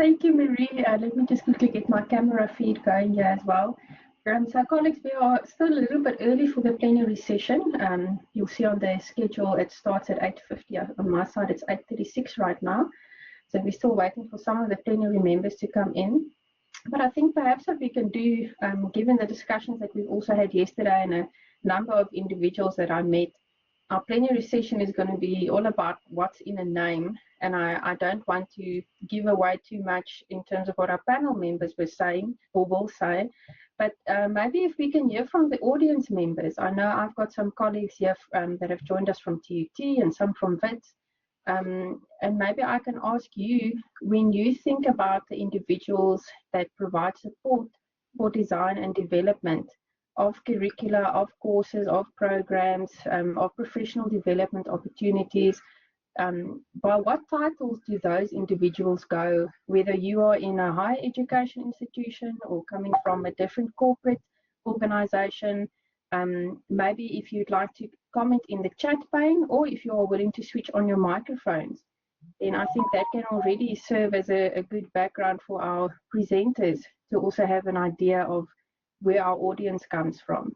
Thank you, Marie. Let me just quickly get my camera feed going here as well. So colleagues, we are still a little bit early for the plenary session. You'll see on the schedule it starts at 8:50. On my side, it's 8:36 right now. So we're still waiting for some of the plenary members to come in. But I think perhaps what we can do, given the discussions that we've also had yesterday and a number of individuals that I met, our plenary session is going to be all about what's in a name. And I don't want to give away too much in terms of what our panel members were saying or will say. But maybe if we can hear from the audience members. I know I've got some colleagues here that have joined us from TUT and some from WITS. And maybe I can ask you, when you think about the individuals that provide support for design and development of curricula, of courses, of programs, of professional development opportunities, by what titles do those individuals go, whether you are in a higher education institution or coming from a different corporate organization? Maybe if you'd like to comment in the chat pane, or if you are willing to switch on your microphones, then I think that can already serve as a good background for our presenters to also have an idea of where our audience comes from.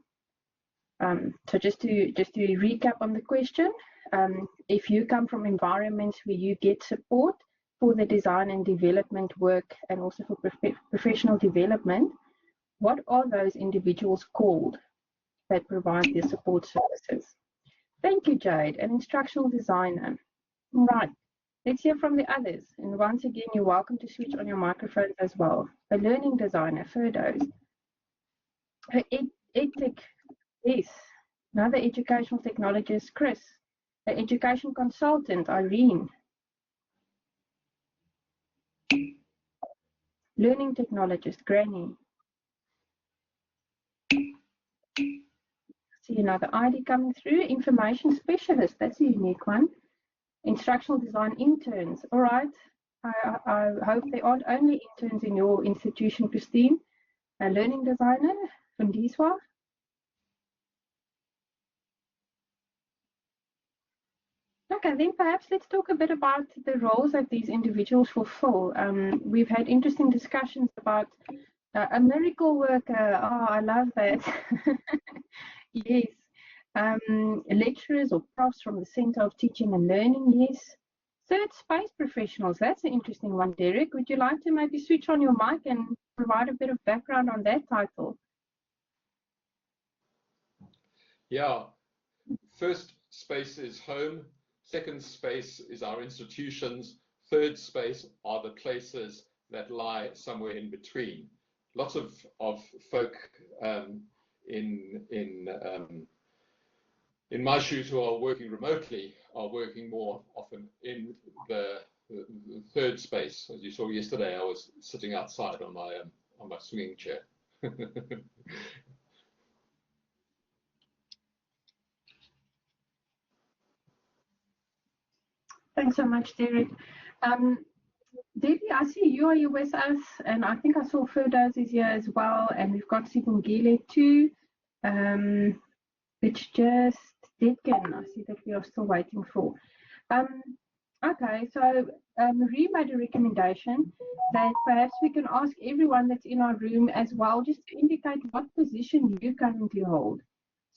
So just to recap on the question, if you come from environments where you get support for the design and development work and also for professional development, what are those individuals called that provide their support services? Thank you, Jade. An instructional designer. Right, let's hear from the others. And once again, you're welcome to switch on your microphones as well. A learning designer, Ferdows. EdTech, yes. Another educational technologist, Chris. An education consultant, Irene. Learning technologist, Granny. See another ID coming through. Information specialist, that's a unique one. Instructional design interns. All right. I hope they aren't only interns in your institution, Christine. A learning designer, Fundiswa. Okay, then perhaps let's talk a bit about the roles that these individuals fulfill. We've had interesting discussions about a miracle worker. Oh, I love that. Yes. Lecturers or profs from the Center of Teaching and Learning, yes. Third space professionals, that's an interesting one, Derek. Would you like to maybe switch on your mic and provide a bit of background on that title? Yeah, first space is home, second space is our institutions, third space are the places that lie somewhere in between. Lots of folk in my shoes who are working remotely are working more often in the third space. As you saw yesterday, I was sitting outside on my swinging chair. Thanks so much, Derek. Debbie, I see you are here with us, and I think I saw Ferdows is here as well, and we've got Sibongile too. It's just Deadkin, I see that we are still waiting for. Okay, so Marie made a recommendation that perhaps we can ask everyone that's in our room as well, just to indicate what position you currently hold.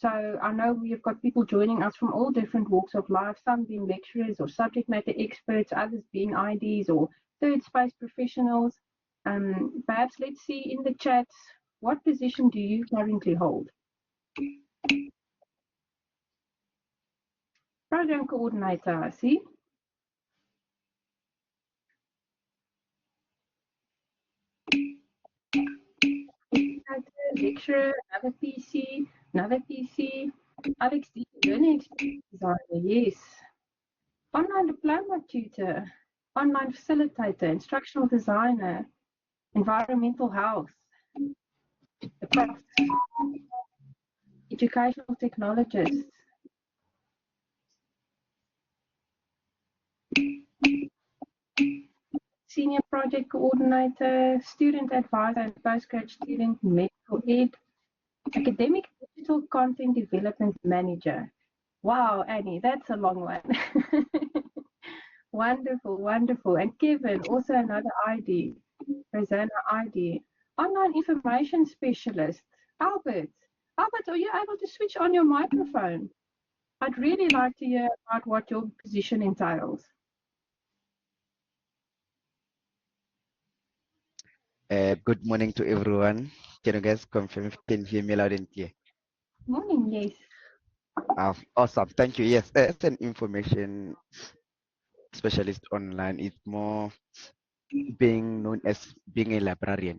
So I know we've got people joining us from all different walks of life, some being lecturers or subject matter experts, others being IDs or third space professionals. Perhaps let's see in the chats, what position do you currently hold? Program coordinator, I see. Lecturer, another PC, another PC. Alex, learning experience designer, yes. Online diploma tutor, online facilitator, instructional designer, environmental health, the prof, educational technologist. Senior project coordinator, student advisor and postgrad student, medical ed, academic digital content development manager. Wow, Annie, that's a long one. Wonderful, wonderful. And Kevin, also another ID. Rosanna ID. Online information specialist. Albert. Albert, are you able to switch on your microphone? I'd really like to hear about what your position entails. Good morning to everyone. Can you guys confirm if you can hear me loud and clear? Morning, yes. Awesome. Thank you. Yes, as an information specialist online, it's more being known as being a librarian.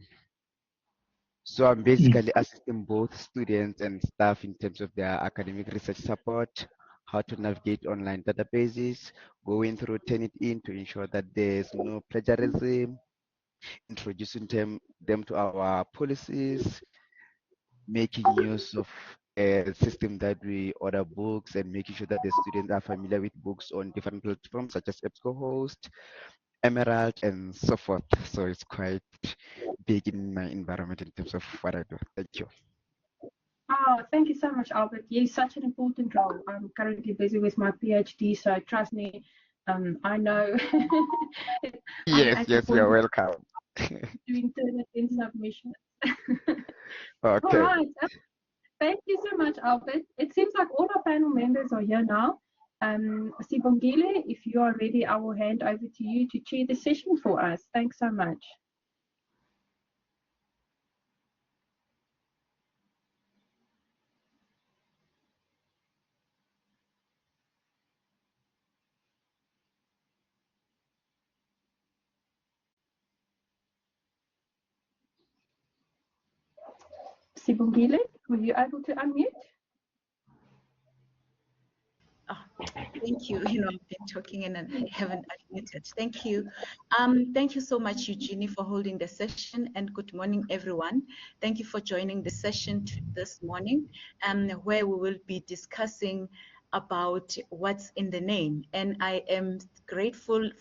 So I'm basically assisting both students and staff in terms of their academic research support, how to navigate online databases, going through Turnitin to ensure that there's no plagiarism, introducing them to our policies, making use of a system that we order books and making sure that the students are familiar with books on different platforms such as EBSCOhost, Emerald, and so forth. So it's quite big in my environment in terms of what I do. Thank you. Oh, thank you so much, Albert. Yes, such an important role. I'm currently busy with my PhD, so trust me, I know I'm Yes, at the yes, you point are of welcome. doing Turnitin submissions. All Okay. right. Thank you so much, Albert. It seems like all our panel members are here now. Sibongile, if you are ready, I will hand over to you to chair the session for us. Thanks so much. Sibongile, were you able to unmute? Oh, thank you. You know, I've been talking and I haven't unmuted. Thank you. Thank you so much, Eugenie, for holding the session, and good morning, everyone. Thank you for joining the session this morning, where we will be discussing about what's in the name. And I am grateful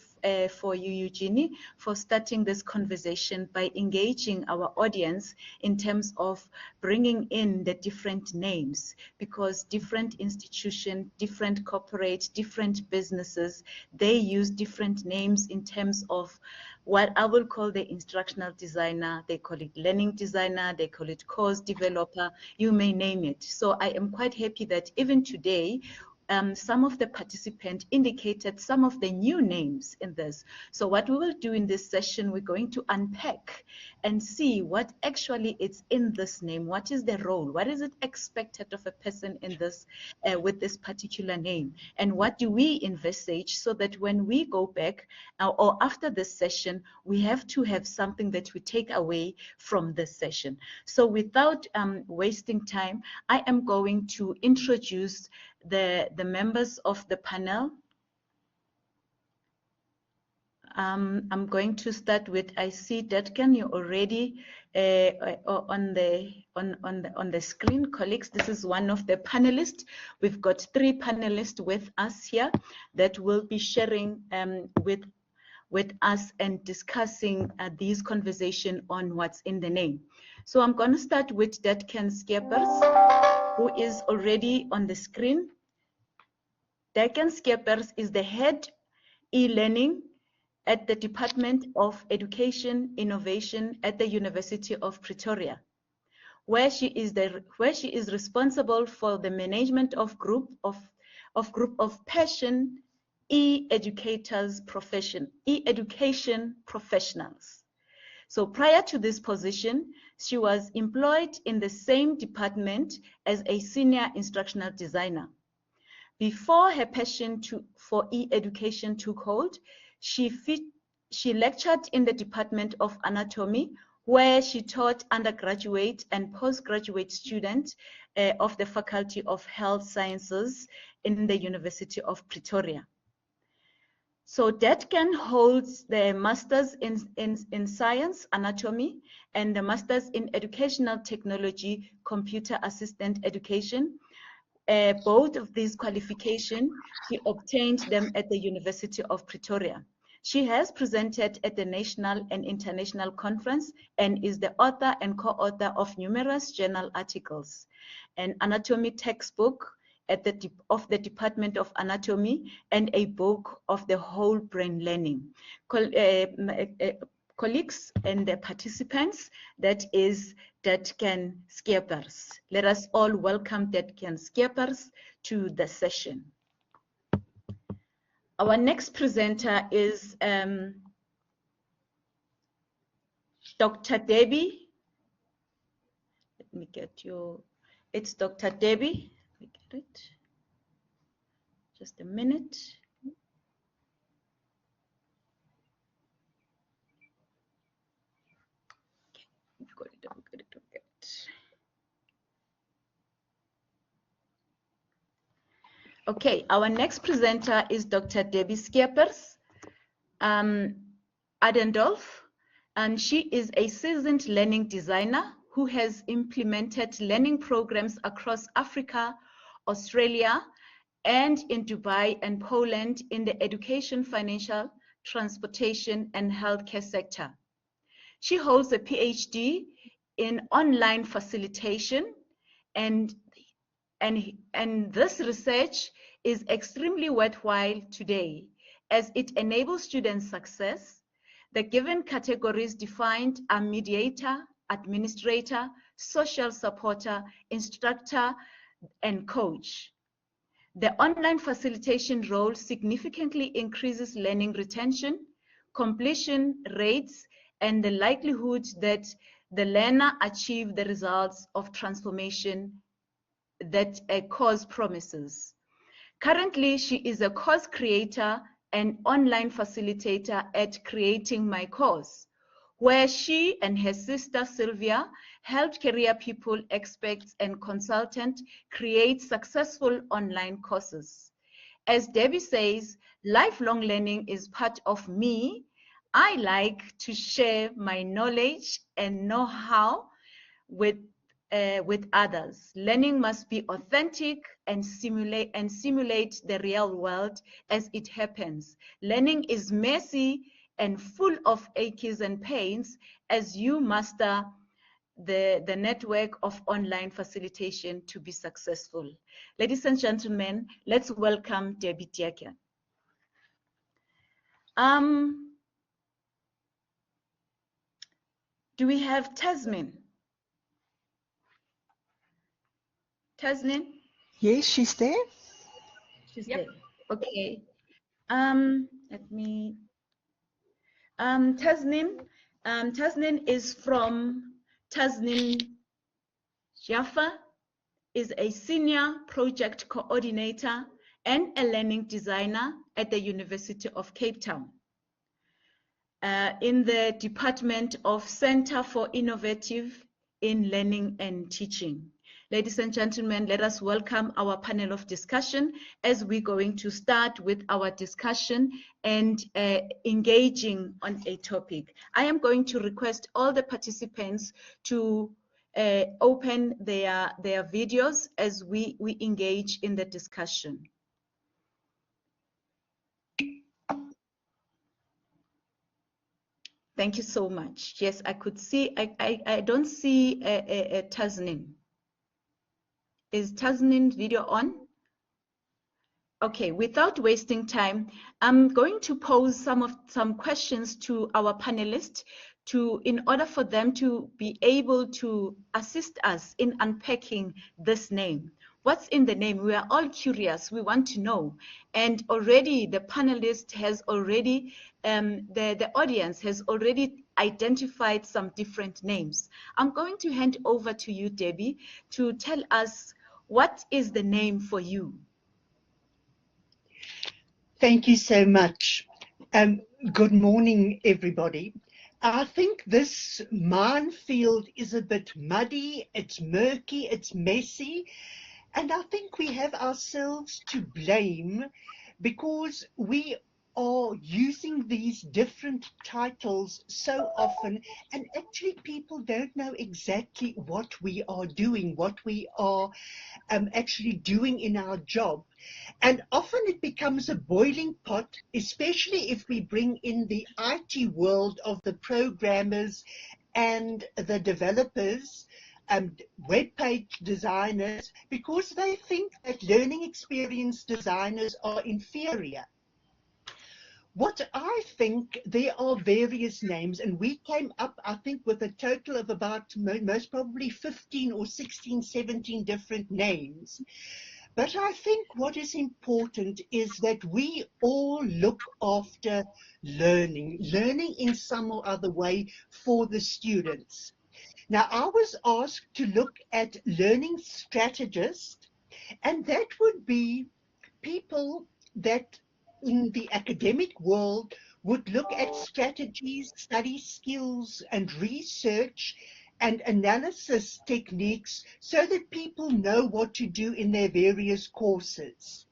for you, Eugenie, for starting this conversation by engaging our audience in terms of bringing in the different names, because different institutions, different corporate, different businesses, they use different names in terms of what I will call the instructional designer. They call it learning designer, they call it course developer, you may name it. So I am quite happy that even today, some of the participants indicated some of the new names in this. So what we will do in this session, we're going to unpack and see what actually is in this name. What is the role? What is it expected of a person in this with this particular name? And what do we envisage so that when we go back or after this session, we have to have something that we take away from this session. So without wasting time, I am going to introduce the members of the panel. I'm going to start with, I see Datkan, you're already on the screen. Colleagues, this is one of the panelists. We've got 3 panelists with us here that will be sharing with us and discussing these conversation on what's in the name. So I'm going to start with Datkan Skeppers, who is already on the screen. Datkan Skeppers is the head e-learning at the Department of Education Innovation at the University of Pretoria, where she is responsible for the management of group of passion e-education professionals. So prior to this position, she was employed in the same department as a senior instructional designer. Before her passion for e-education took hold, she lectured in the Department of Anatomy, where she taught undergraduate and postgraduate students of the Faculty of Health Sciences in the University of Pretoria. So Datkan holds the Masters in Science, Anatomy, and the Masters in Educational Technology, Computer Assistant Education. Both of these qualifications, she obtained them at the University of Pretoria. She has presented at the national and international conference and is the author and co-author of numerous journal articles, an anatomy textbook, of the Department of Anatomy and a book of the whole brain learning. Colleagues and the participants, that is Datkan Skeepers. Let us all welcome Datkan Skeepers to the session. Our next presenter is Dr. Debbie. Let me get your, it's Dr. Debbie. Let me get it. Just a minute. Okay, got it, got it, got it. Okay, our next presenter is Dr. Debbie Skeepers Adendorf, and she is a seasoned learning designer who has implemented learning programs across Africa, Australia, and in Dubai and Poland in the education, financial, transportation, and healthcare sector. She holds a PhD in online facilitation, and this research is extremely worthwhile today as it enables student success. The given categories defined are mediator, administrator, social supporter, instructor, and coach. The online facilitation role significantly increases learning retention, completion rates, and the likelihood that the learner achieve the results of transformation that a course promises. Currently, she is a course creator and online facilitator at Creating My Course, where she and her sister Sylvia helped career people, experts, and consultants create successful online courses. As Debbie says, lifelong learning is part of me. I like to share my knowledge and know-how with others. Learning must be authentic and simulate the real world as it happens. Learning is messy and full of aches and pains as you master the network of online facilitation to be successful. Ladies and gentlemen, let's welcome Debbie Diaken. Do we have Tasmin? Tasmin? Yes, she's there. She's there. Okay. Let me. Tasnim. Tasnim is from Tasnim Jaffa, is a senior project coordinator and a learning designer at the University of Cape Town in the Department of Center for Innovative in Learning and Teaching. Ladies and gentlemen, let us welcome our panel of discussion as we're going to start with our discussion and engaging on a topic. I am going to request all the participants to open their videos as we engage in the discussion. Thank you so much. Yes, I could see, I don't see a Tasnim. Is Tasnin's video on? Okay, without wasting time, I'm going to pose some questions to our panelists in order for them to be able to assist us in unpacking this name. What's in the name? We are all curious. We want to know. And already the panelist has already, the audience has already identified some different names. I'm going to hand over to you, Debbie, to tell us what is the name for you. Thank you so much. Good morning, everybody. I think this minefield is a bit muddy, it's murky, it's messy, and I think we have ourselves to blame because we are using these different titles so often, and actually people don't know exactly what we are doing, what we are actually doing in our job. And often it becomes a boiling pot, especially if we bring in the IT world of the programmers and the developers web page designers because they think that learning experience designers are inferior. What I think, there are various names, and we came up, I think, with a total of about most probably 15 or 16, 17 different names. But I think what is important is that we all look after learning in some or other way for the students. Now, I was asked to look at learning strategists, and that would be people that in the academic world would look at strategies, study skills, and research and analysis techniques so that people know what to do in their various courses.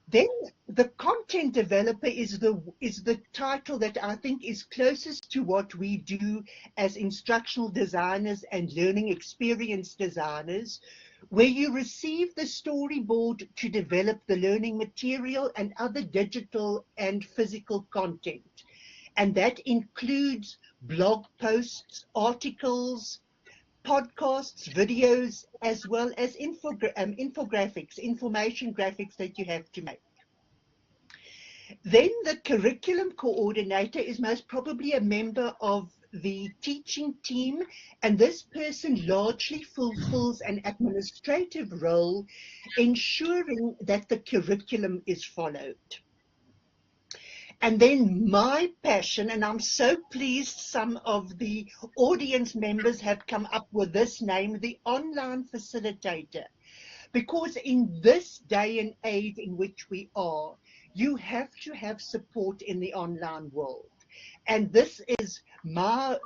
Then the content developer is the title that I think is closest to what we do as instructional designers and learning experience designers, where you receive the storyboard to develop the learning material and other digital and physical content. And that includes blog posts, articles, podcasts, videos, as well as infographics, information graphics that you have to make. Then the curriculum coordinator is most probably a member of the teaching team, and this person largely fulfills an administrative role, ensuring that the curriculum is followed. And then my passion, and I'm so pleased some of the audience members have come up with this name, the online facilitator. Because in this day and age in which we are, you have to have support in the online world. And this is my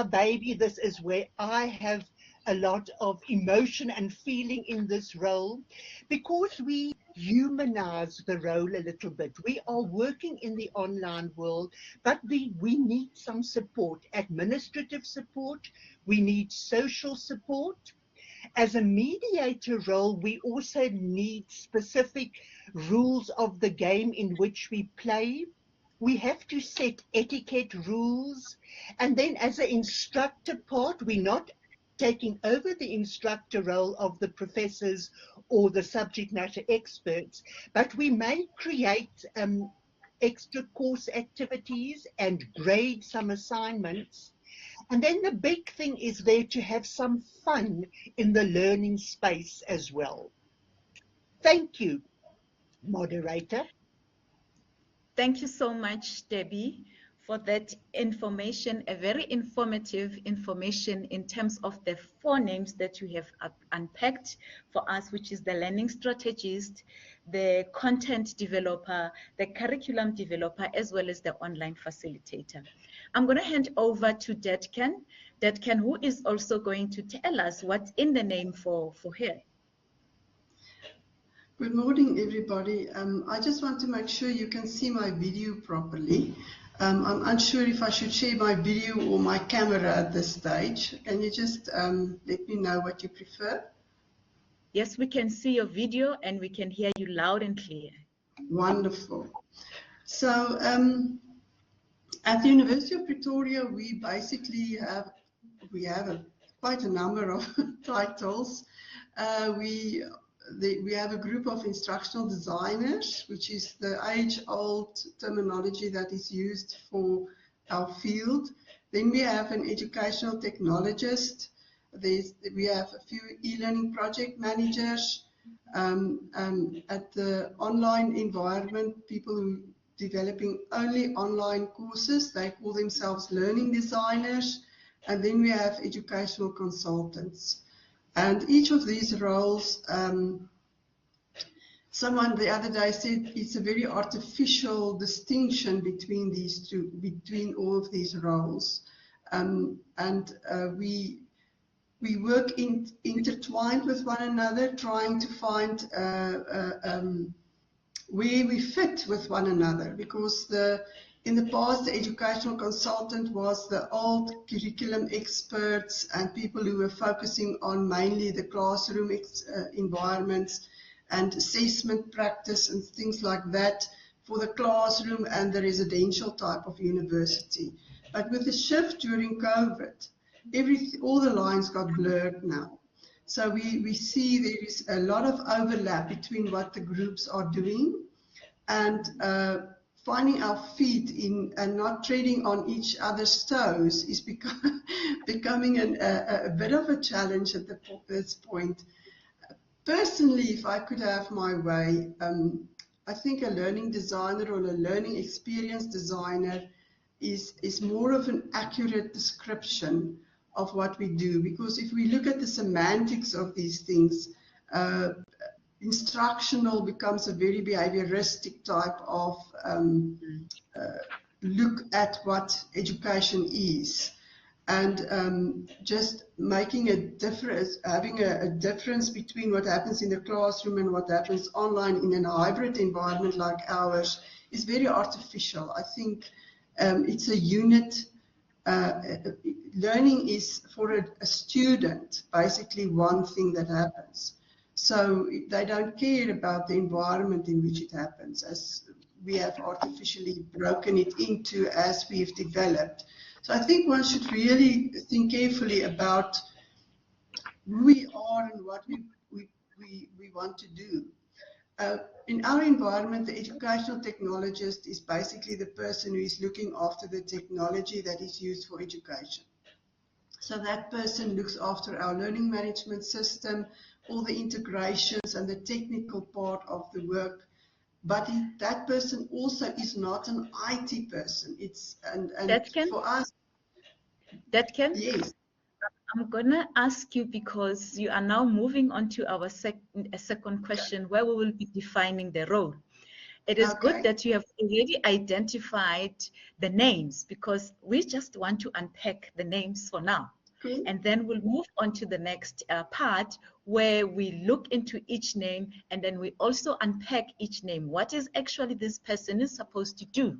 baby. This is where I have a lot of emotion and feeling in this role, because we humanize the role a little bit. We are working in the online world, but we need some support, administrative support. We need social support. As a mediator role, we also need specific rules of the game in which we play. We have to set etiquette rules. And then as an instructor part, we're not taking over the instructor role of the professors or the subject matter experts, but we may create extra course activities and grade some assignments. And then the big thing is there to have some fun in the learning space as well. Thank you, moderator. Thank you so much, Debbie, for that information, a very informative information in terms of the 4 names that you have unpacked for us, which is the learning strategist, the content developer, the curriculum developer, as well as the online facilitator. I'm going to hand over to Detkan, who is also going to tell us what's in the name for her. Good morning, everybody. I just want to make sure you can see my video properly. I'm unsure if I should share my video or my camera at this stage. Can you just let me know what you prefer? Yes, we can see your video and we can hear you loud and clear. Wonderful. So at the University of Pretoria, we basically have quite a number of titles. We have a group of instructional designers, which is the age-old terminology that is used for our field. Then we have an educational technologist. We have a few e-learning project managers. At the online environment, people who are developing only online courses, they call themselves learning designers. And then we have educational consultants. And each of these roles, someone the other day said it's a very artificial distinction between these two, between all of these roles. We work intertwined with one another, trying to find where we fit with one another, because in the past, the educational consultant was the old curriculum experts and people who were focusing on mainly the classroom environments and assessment practice and things like that for the classroom and the residential type of university. But with the shift during COVID, all the lines got blurred now. So we see there is a lot of overlap between what the groups are doing, and finding our feet in and not treading on each other's toes is becoming a bit of a challenge at this point. Personally, if I could have my way, I think a learning designer or a learning experience designer is more of an accurate description of what we do, because if we look at the semantics of these things, instructional becomes a very behavioristic type of look at what education is, and just making a difference, having a difference between what happens in the classroom and what happens online in a hybrid environment like ours is very artificial. I think it's a unit. Learning is for a student basically one thing that happens. So they don't care about the environment in which it happens, as we have artificially broken it into as we've developed. So I think one should really think carefully about who we are and what we want to do. In our environment, the educational technologist is basically the person who is looking after the technology that is used for education. So that person looks after our learning management system, all the integrations and the technical part of the work. But that person also is not an IT person. And for us, yes. I'm gonna ask you, because you are now moving on to our second question, where we will be defining the role. It is good that you have already identified the names, because we just want to unpack the names for now. And then we'll move on to the next part, where we look into each name, and then we also unpack each name. What is actually this person is supposed to do?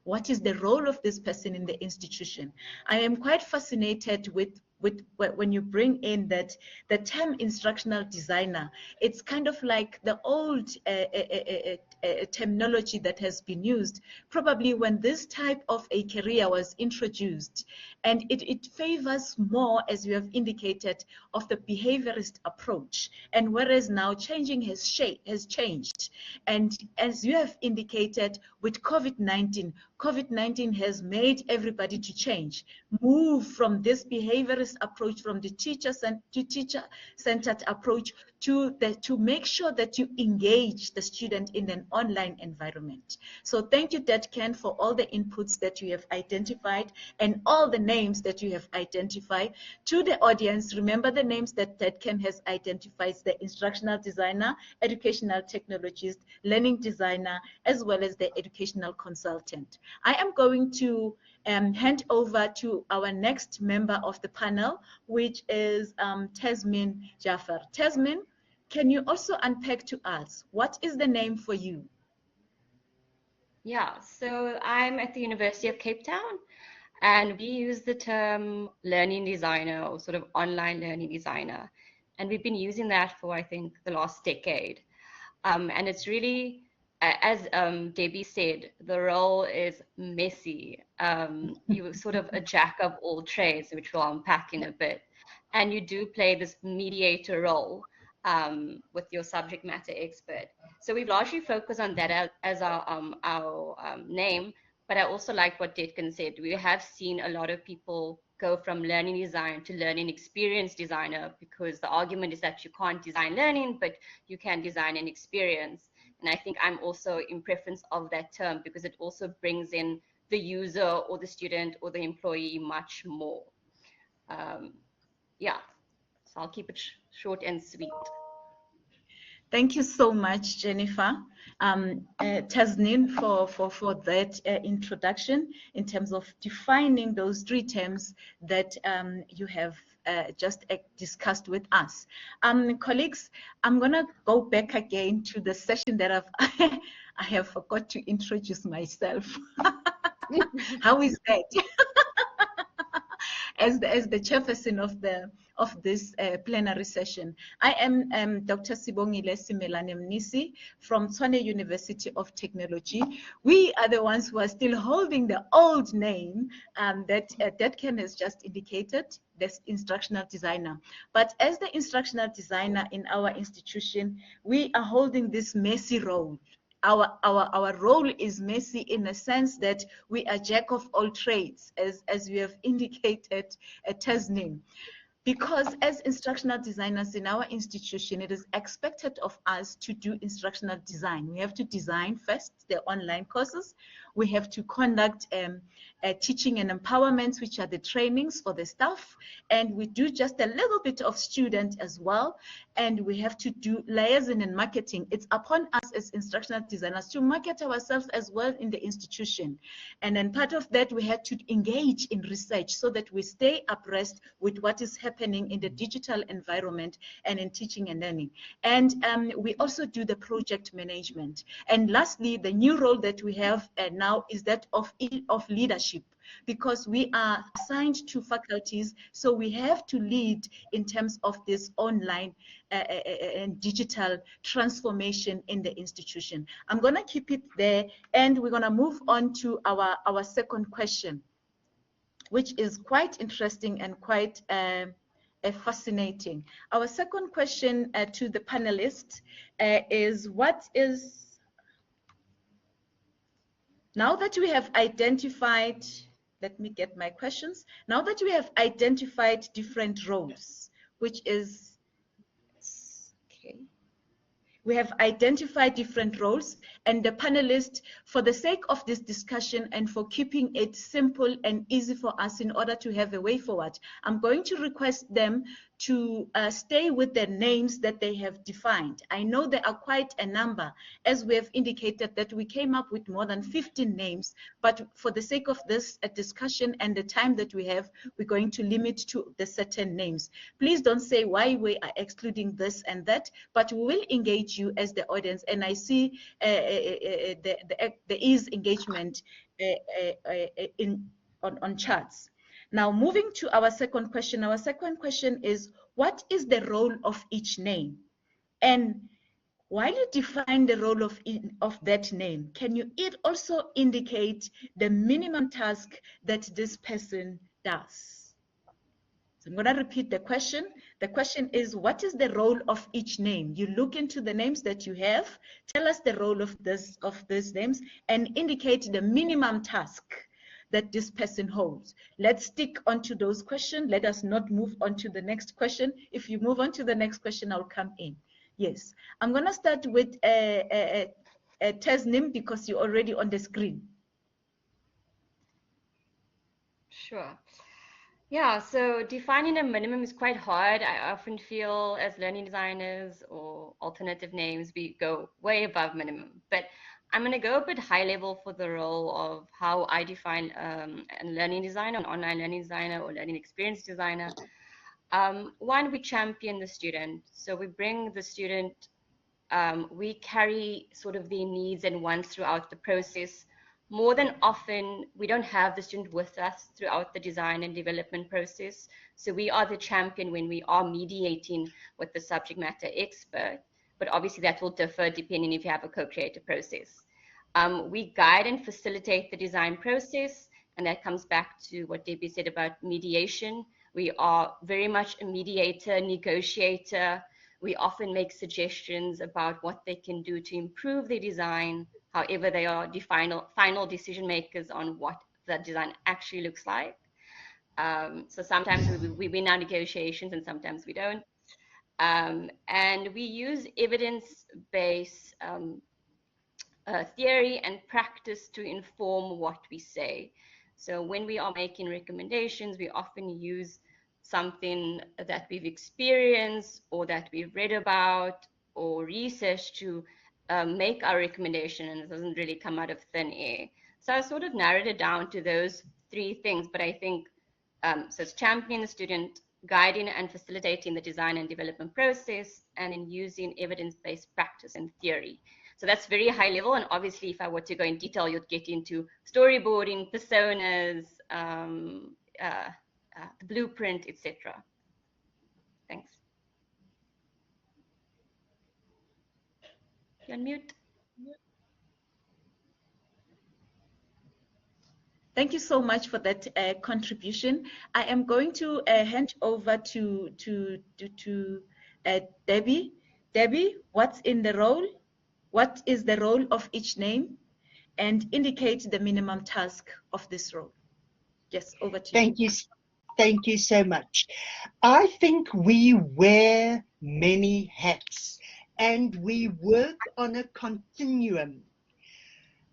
What is the role of this person in the institution? I am quite fascinated with when you bring in that the term instructional designer. It's kind of like the old terminology that has been used probably when this type of a career was introduced, and it favors more, as you have indicated, of the behaviorist approach. And whereas now changing has changed, and as you have indicated, with COVID-19 has made everybody to change, move from this behaviorist approach, from the teacher-centered approach, to make sure that you engage the student in an online environment. So thank you, Detken, for all the inputs that you have identified and all the names that you have identified. To the audience, remember the names that Detken has identified: the instructional designer, educational technologist, learning designer, as well as the educational consultant. I am going to hand over to our next member of the panel, which is Tasmin Jaffer. Tasmin, can you also unpack to us, what is the name for you? Yeah, so I'm at the University of Cape Town, and we use the term learning designer, or sort of online learning designer. And we've been using that for, I think, the last decade. And it's really, as Debbie said, the role is messy. You're sort of a jack of all trades, which we'll unpack in a bit. And you do play this mediator role with your subject matter expert. So we've largely focused on that as our name. But I also like what Detken said. We have seen a lot of people go from learning design to learning experience designer, because the argument is that you can't design learning, but you can design an experience. And I think I'm also in preference of that term, because it also brings in the user or the student or the employee much more. Yeah, so I'll keep it short and sweet. Thank you so much, Jennifer. Tasmin, for that introduction in terms of defining those three terms that you have just discussed with us. Colleagues, I'm going to go back again to the session that I have forgot to introduce myself. How is that? As the chairperson of this plenary session. I am Dr. Sibongile Simelane Mnisi from Tshwane University of Technology. We are the ones who are still holding the old name that Ken has just indicated, this instructional designer. But as the instructional designer in our institution, we are holding this messy role. Our role is messy in a sense that we are jack of all trades, as we have indicated at Tasnim. Because as instructional designers in our institution, it is expected of us to do instructional design. We have to design first the online courses. We have to conduct teaching and empowerment, which are the trainings for the staff. And we do just a little bit of student as well. And we have to do liaison and marketing. It's upon us as instructional designers to market ourselves as well in the institution. And then part of that, we had to engage in research so that we stay abreast with what is happening in the digital environment and in teaching and learning. And we also do the project management. And lastly, the new role that we have now is that of leadership, because we are assigned to faculties, so we have to lead in terms of this online and digital transformation in the institution. I'm going to keep it there, and we're going to move on to our second question, which is quite interesting and quite fascinating. Our second question to the panelists is, now that we have identified, let me get my questions. Now that we have identified different roles, which is, okay. We have identified different roles, and the panelists, for the sake of this discussion and for keeping it simple and easy for us in order to have a way forward, I'm going to request them to stay with the names that they have defined. I know there are quite a number, as we have indicated that we came up with more than 15 names, but for the sake of this discussion and the time that we have, we're going to limit to the certain names. Please don't say why we are excluding this and that, but we will engage you as the audience, and I see there is engagement on charts. Now, moving to our second question. Our second question is, what is the role of each name? And while you define the role of that name, can you also indicate the minimum task that this person does? So I'm going to repeat the question. The question is, what is the role of each name? You look into the names that you have, tell us the role of these names, and indicate the minimum task that this person holds. Let's stick onto those questions. Let us not move on to the next question. If you move on to the next question, I'll come in. Yes, I'm going to start with Tasnim, because you're already on the screen. Sure. Yeah, so defining a minimum is quite hard. I often feel as learning designers or alternative names, we go way above minimum. But I'm going to go a bit high level for the role of how I define a learning designer, an online learning designer or learning experience designer. One, we champion the student. So we bring the student, we carry sort of their needs and wants throughout the process. More than often, we don't have the student with us throughout the design and development process. So we are the champion when we are mediating with the subject matter expert. But obviously that will differ depending if you have a co-creative process. We guide and facilitate the design process, and that comes back to what Debbie said about mediation. We are very much a mediator, negotiator. We often make suggestions about what they can do to improve their design. However, they are the final decision makers on what the design actually looks like. So sometimes we win our negotiations and sometimes we don't. And we use evidence-based theory and practice to inform what we say. So when we are making recommendations, we often use something that we've experienced or that we've read about or researched to make our recommendation, and it doesn't really come out of thin air. So I sort of narrowed it down to those three things, but I think, so it's championing the student, guiding and facilitating the design and development process, and in using evidence-based practice and theory. So that's very high level, and obviously if I were to go in detail, you'd get into storyboarding, personas, the blueprint, etc. Thanks. You're on mute. Thank you so much for that contribution. I am going to hand over to Debbie. Debbie, what's in the role? What is the role of each name? And indicate the minimum task of this role. Yes, over to you. Thank you so much. I think we wear many hats and we work on a continuum.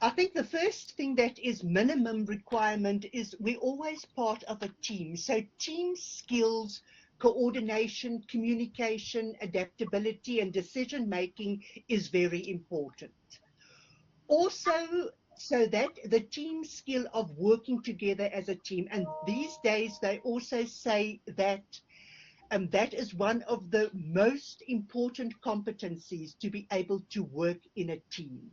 I think the first thing that is minimum requirement is we're always part of a team. So team skills, coordination, communication, adaptability, and decision making is very important. Also, so that the team skill of working together as a team, and these days they also say that that is one of the most important competencies to be able to work in a team.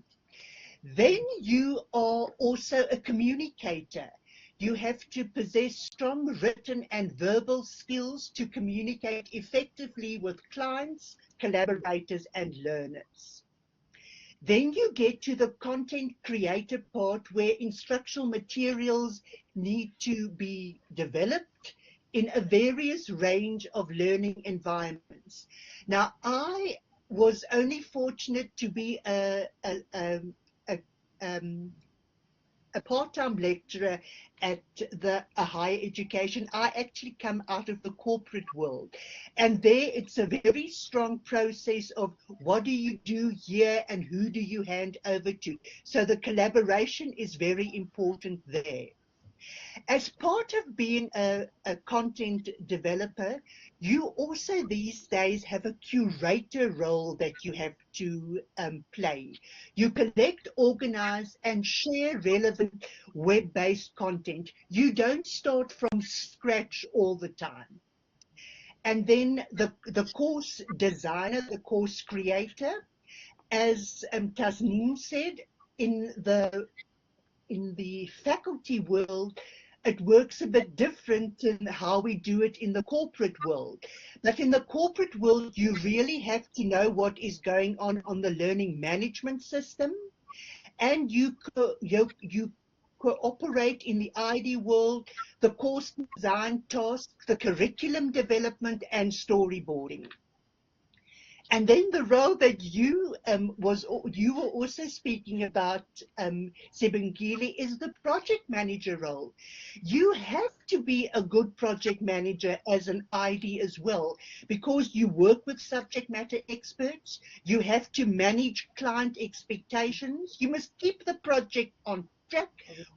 Then you are also a communicator. You have to possess strong written and verbal skills to communicate effectively with clients, collaborators, and learners. Then you get to the content creator part where instructional materials need to be developed in a various range of learning environments. Now, I was only fortunate to be a part-time lecturer at a higher education. I actually come out of the corporate world, and there it's a very strong process of what do you do here and who do you hand over to. So the collaboration is very important there. As part of being a content developer, you also these days have a curator role that you have to play. You collect, organize, and share relevant web-based content. You don't start from scratch all the time. And then the course designer, the course creator, as Tasneem said, in the faculty world, it works a bit different than how we do it in the corporate world. But in the corporate world, you really have to know what is going on the learning management system, and you cooperate in the ID world, the course design task, the curriculum development, and storyboarding. And then the role that you were also speaking about, Sibongile, is the project manager role. You have to be a good project manager as an ID as well, because you work with subject matter experts. You have to manage client expectations. You must keep the project on track,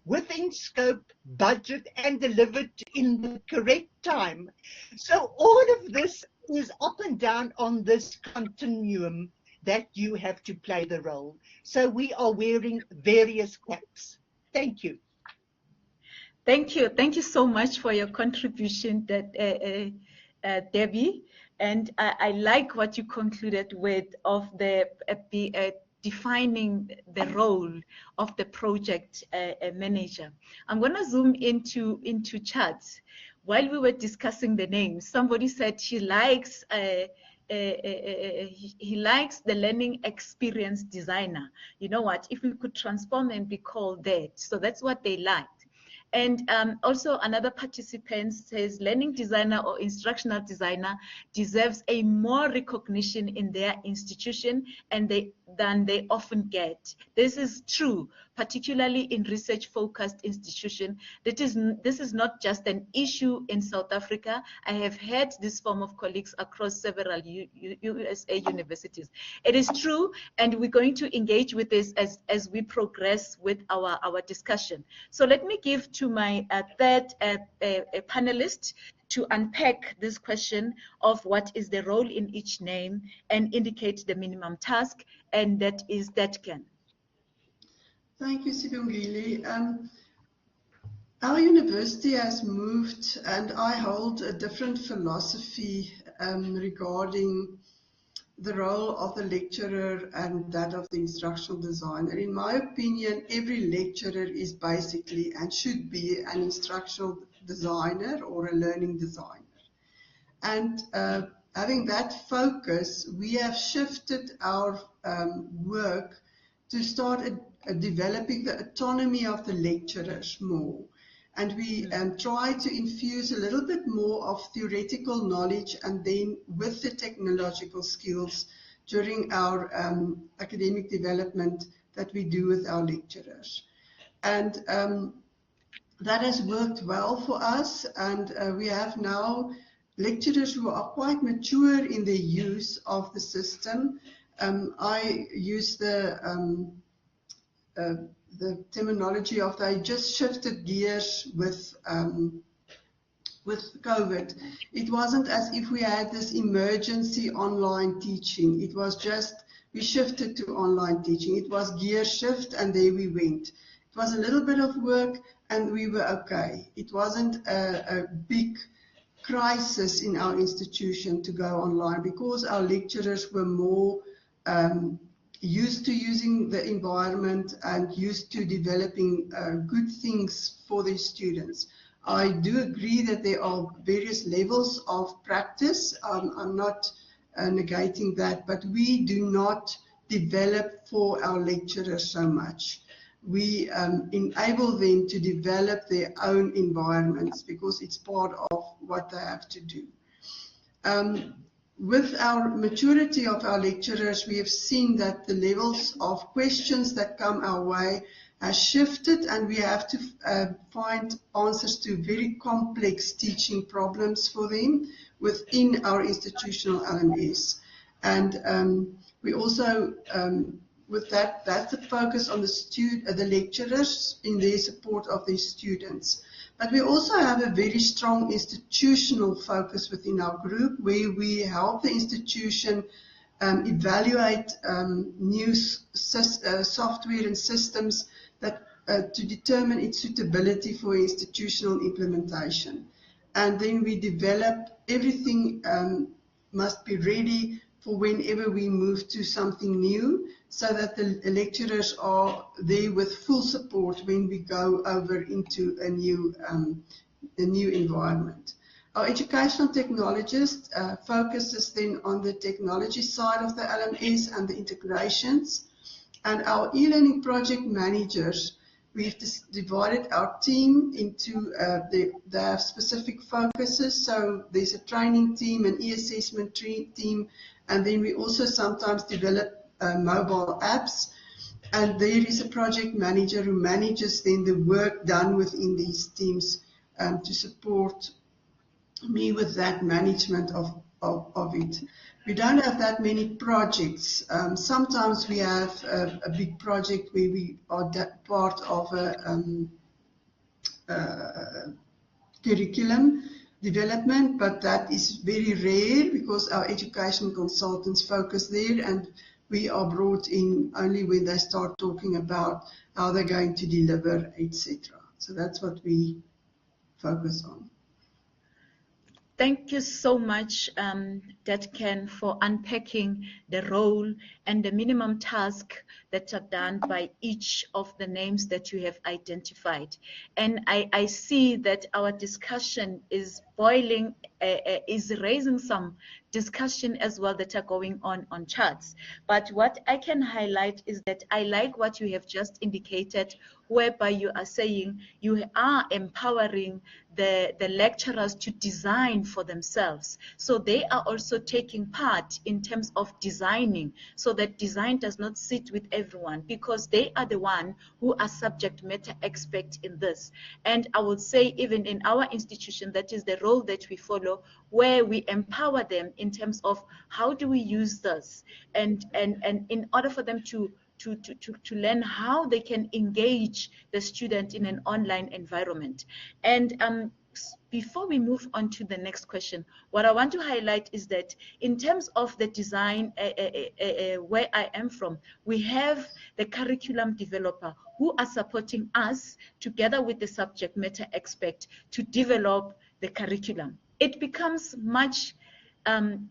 within scope, budget, and delivered in the correct time. So all of this is up and down on this continuum that you have to play the role. So we are wearing various caps. Thank you. Thank you. Thank you so much for your contribution, Debbie. And I like what you concluded with of the defining the role of the project manager. I'm going to zoom into chats. While we were discussing the names, somebody said he likes he likes the learning experience designer. You know what? If we could transform and be called that, so that's what they liked. And also another participant says learning designer or instructional designer deserves a more recognition in their institution than they often get. This is true, particularly in research-focused institutions. This is not just an issue in South Africa. I have had this form of colleagues across several USA universities. It is true, and we're going to engage with this as we progress with our discussion. So let me give to my third panelist to unpack this question of what is the role in each name and indicate the minimum task, and that is Detken. Thank you, Sibongile. Our university has moved, and I hold a different philosophy regarding the role of the lecturer and that of the instructional designer. In my opinion, every lecturer is basically and should be an instructional designer or a learning designer. And having that focus, we have shifted our work to start developing the autonomy of the lecturers more. And we try to infuse a little bit more of theoretical knowledge and then with the technological skills during our academic development that we do with our lecturers. And that has worked well for us, and we have now lecturers who are quite mature in their use of the system. I use the terminology of they just shifted gears with COVID. It wasn't as if we had this emergency online teaching. It was just, we shifted to online teaching. It was gear shift and there we went. It was a little bit of work and we were okay. It wasn't a big crisis in our institution to go online because our lecturers were more used to using the environment and used to developing good things for their students. I do agree that there are various levels of practice. I'm not negating that, but we do not develop for our lecturers so much. We enable them to develop their own environments because it's part of what they have to do. With our maturity of our lecturers, we have seen that the levels of questions that come our way has shifted, and we have to find answers to very complex teaching problems for them within our institutional LMS. And we also, with that, that's the focus on the lecturers in their support of their students. But we also have a very strong institutional focus within our group where we help the institution evaluate new software and systems that to determine its suitability for institutional implementation. And then we develop everything must be ready for whenever we move to something new, so that the lecturers are there with full support when we go over into a new environment. Our educational technologist focuses then on the technology side of the LMS and the integrations. And our e-learning project managers, we've divided our team into, they have specific focuses. So there's a training team, an e-assessment team, and then we also sometimes develop mobile apps. And there is a project manager who manages then the work done within these teams to support me with that management of it. We don't have that many projects. Sometimes we have a big project where we are part of a curriculum development, but that is very rare because our education consultants focus there, and we are brought in only when they start talking about how they're going to deliver, etc. So that's what we focus on. Thank you so much, Detken, for unpacking the role and the minimum task that are done by each of the names that you have identified. And I see that our discussion is boiling, is raising some discussion as well that are going on charts. But what I can highlight is that I like what you have just indicated, whereby you are saying you are empowering the lecturers to design for themselves. So they are also taking part in terms of designing, so that design does not sit with everyone, because they are the one who are subject matter experts in this. And I would say even in our institution, that is the role that we follow, where we empower them in terms of how do we use this, and in order for them to learn how they can engage the student in an online environment. And before we move on to the next question, what I want to highlight is that in terms of the design, where I am from, we have the curriculum developer who are supporting us together with the subject matter expert to develop the curriculum. It becomes much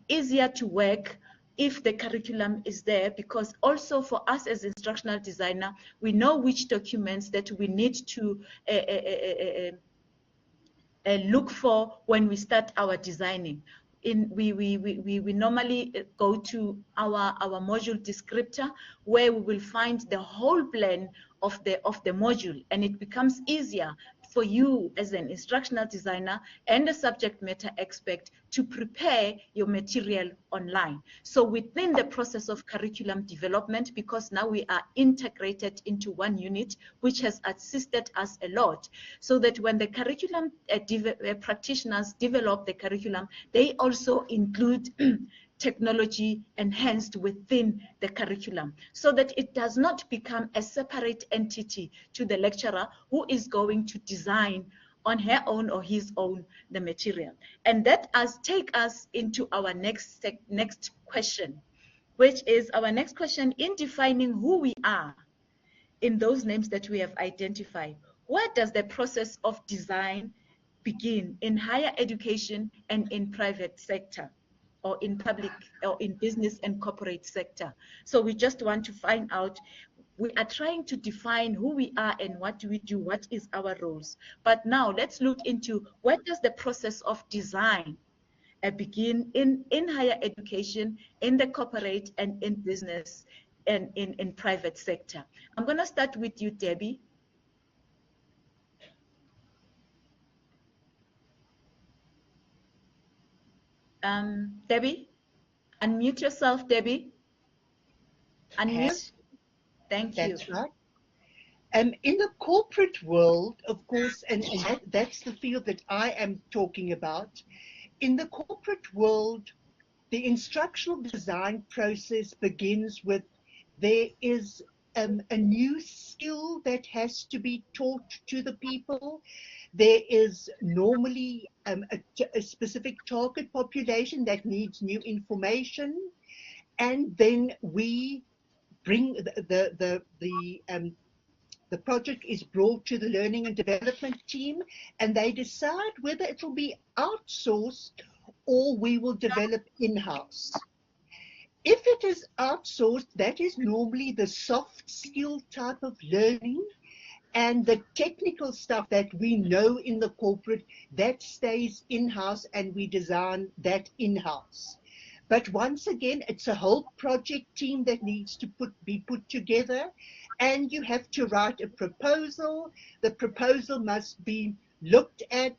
easier to work if the curriculum is there, because also for us as instructional designer, we know which documents that we need to look for when we start our designing. we normally go to our module descriptor, where we will find the whole plan of the module, and it becomes easier for you as an instructional designer and a subject matter expert to prepare your material online. So within the process of curriculum development, because now we are integrated into one unit, which has assisted us a lot, so that when the curriculum practitioners develop the curriculum, they also include technology enhanced within the curriculum, so that it does not become a separate entity to the lecturer who is going to design on her own or his own the material. And that take us into our next question, which is our next question: in defining who we are in those names that we have identified, where does the process of design begin in higher education and in private sector, or in public, or in business and corporate sector? So we just want to find out, we are trying to define who we are and what do we do, what is our roles. But now let's look into, where does the process of design begin in higher education, in the corporate and in business and in private sector? I'm going to start with you, Debbie. Debbie, unmute yourself, Debbie. Unmute. Thank you. That's right. In the corporate world, of course, and that's the field that I am talking about. In the corporate world, the instructional design process begins with, there is a new skill that has to be taught to the people. There is normally a specific target population that needs new information, and then we bring the project is brought to the learning and development team, and they decide whether it will be outsourced or we will develop in-house. If it is outsourced, that is normally the soft skill type of learning, and the technical stuff that we know in the corporate, that stays in-house, and we design that in-house. But once again, it's a whole project team that needs to be put together, and you have to write a proposal. The proposal must be looked at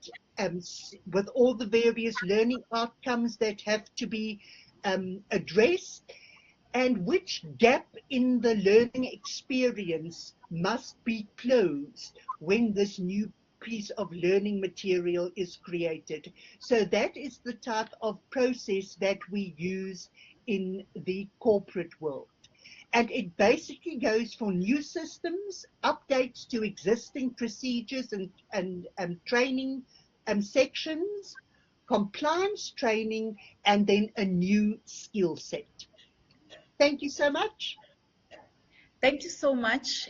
with all the various learning outcomes that have to be addressed, and which gap in the learning experience must be closed when this new piece of learning material is created. So that is the type of process that we use in the corporate world. And it basically goes for new systems, updates to existing procedures and training sections, compliance training, and then a new skill set. Thank you so much. Thank you so much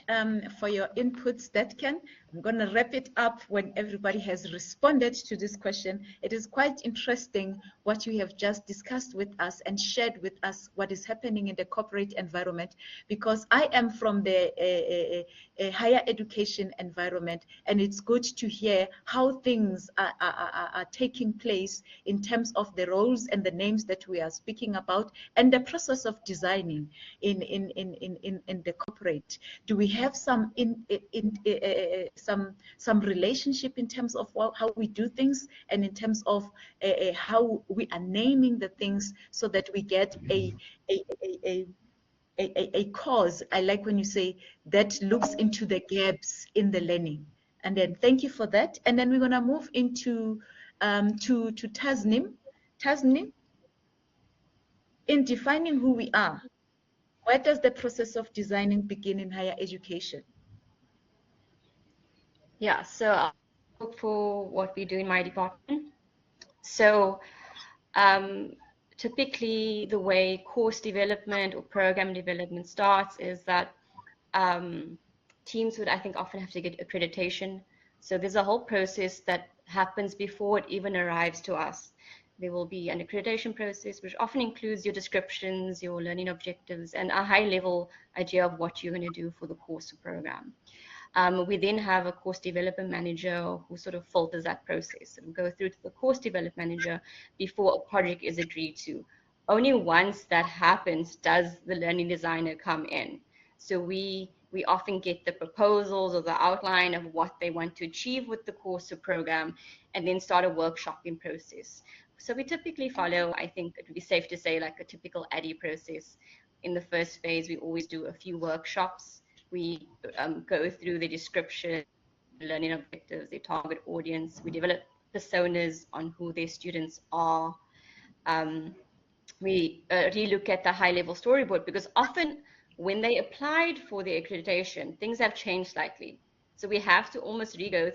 for your inputs, Detken. I'm going to wrap it up when everybody has responded to this question. It is quite interesting what you have just discussed with us and shared with us what is happening in the corporate environment, because I am from the higher education environment, and it's good to hear how things are taking place in terms of the roles and the names that we are speaking about, and the process of designing in the corporate. Do we have some some relationship in terms of how we do things, and in terms of how we are naming the things, so that we get a cause? I like when you say that looks into the gaps in the learning. And then thank you for that. And then we're going to move into to Tasnim. Tasnim, in defining who we are, where does the process of designing begin in higher education? Yeah, so I'll look for what we do in my department. So typically the way course development or program development starts is that teams would, I think, often have to get accreditation. So there's a whole process that happens before it even arrives to us. There will be an accreditation process, which often includes your descriptions, your learning objectives, and a high-level idea of what you're going to do for the course or program. We then have a course development manager who sort of filters that process and go through to the course development manager before a project is agreed to. Only once that happens does the learning designer come in. So we often get the proposals or the outline of what they want to achieve with the course or program, and then start a workshopping process. So we typically follow, I think it would be safe to say, like a typical ADDIE process. In the first phase, we always do a few workshops. We go through the description, learning objectives, their target audience. We develop personas on who their students are. We relook at the high-level storyboard, because often when they applied for the accreditation, things have changed slightly. So we have to almost re-go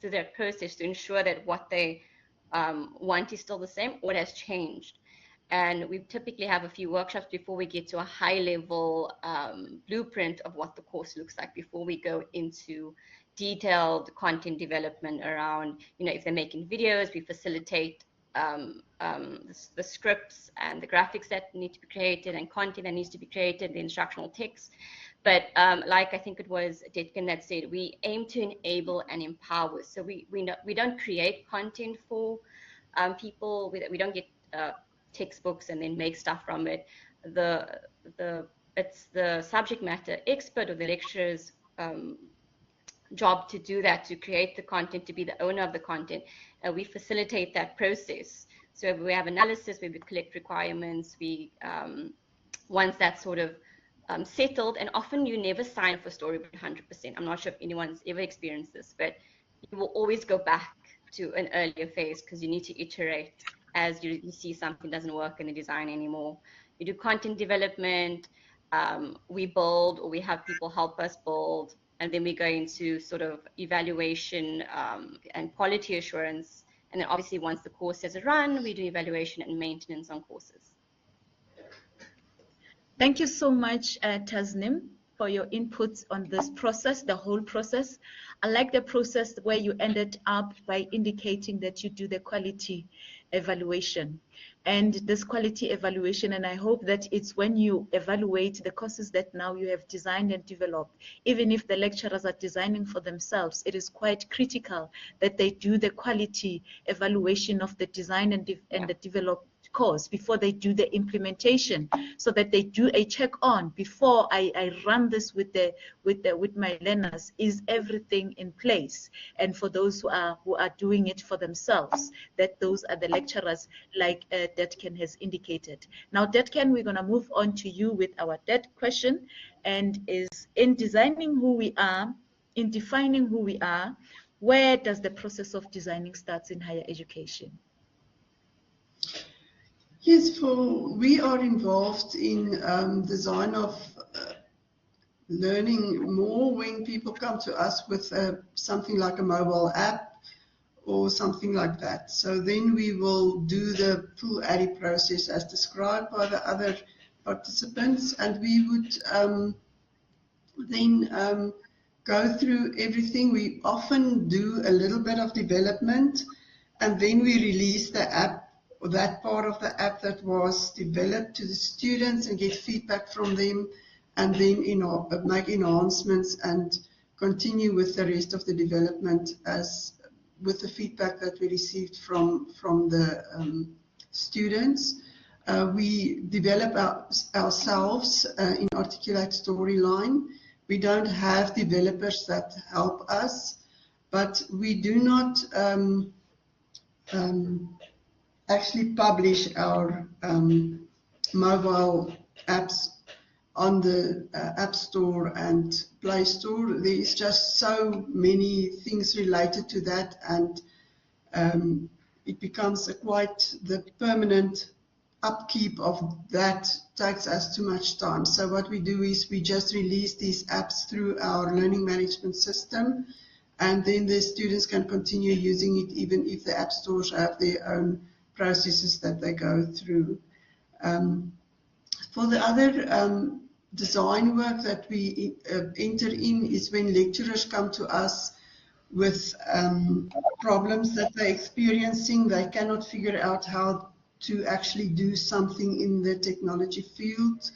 through that process to ensure that what they want is still the same or it has changed. And we typically have a few workshops before we get to a high-level blueprint of what the course looks like, before we go into detailed content development around, if they're making videos, we facilitate the scripts and the graphics that need to be created and content that needs to be created, the instructional text. But like I think it was Detkin that said, we aim to enable and empower. So we don't create content for people. We don't get textbooks and then make stuff from it. It's the subject matter expert or the lecturer's job to do that, to create the content, to be the owner of the content. We facilitate that process. So we have analysis, we collect requirements, once that's sort of settled, and often you never sign for storyboard 100%. I'm not sure if anyone's ever experienced this, but you will always go back to an earlier phase because you need to iterate as you see something doesn't work in the design anymore. We do content development, we build, or we have people help us build, and then we go into sort of evaluation and quality assurance. And then obviously once the course has run, we do evaluation and maintenance on courses. Thank you so much, Tasnim, for your inputs on this process, the whole process. I like the process where you ended up by indicating that you do the quality evaluation. And this quality evaluation, and I hope that it's when you evaluate the courses that now you have designed and developed, even if the lecturers are designing for themselves, it is quite critical that they do the quality evaluation of the design and the developed course before they do the implementation, so that they do a check on before I run this with my learners. Is everything in place? And for those who are doing it for themselves, that those are the lecturers, like Detken has indicated. Now, Detken, we're going to move on to you with our third question, and is in designing who we are, in defining who we are, where does the process of designing starts in higher education? Yes, we are involved in design of learning more when people come to us with something like a mobile app or something like that. So then we will do the full ADDIE process as described by the other participants, and we would then go through everything. We often do a little bit of development, and then we release the app, or that part of the app that was developed, to the students and get feedback from them, and then make enhancements and continue with the rest of the development as with the feedback that we received from the students. We develop ourselves in Articulate Storyline. We don't have developers that help us, but we do not actually publish our mobile apps on the App Store and Play Store. There's just so many things related to that, and it becomes quite the permanent upkeep of that takes us too much time. So what we do is we just release these apps through our learning management system, and then the students can continue using it even if the app stores have their own processes that they go through. For the other design work that we enter in is when lecturers come to us with problems that they're experiencing. They cannot figure out how to actually do something in the technology field.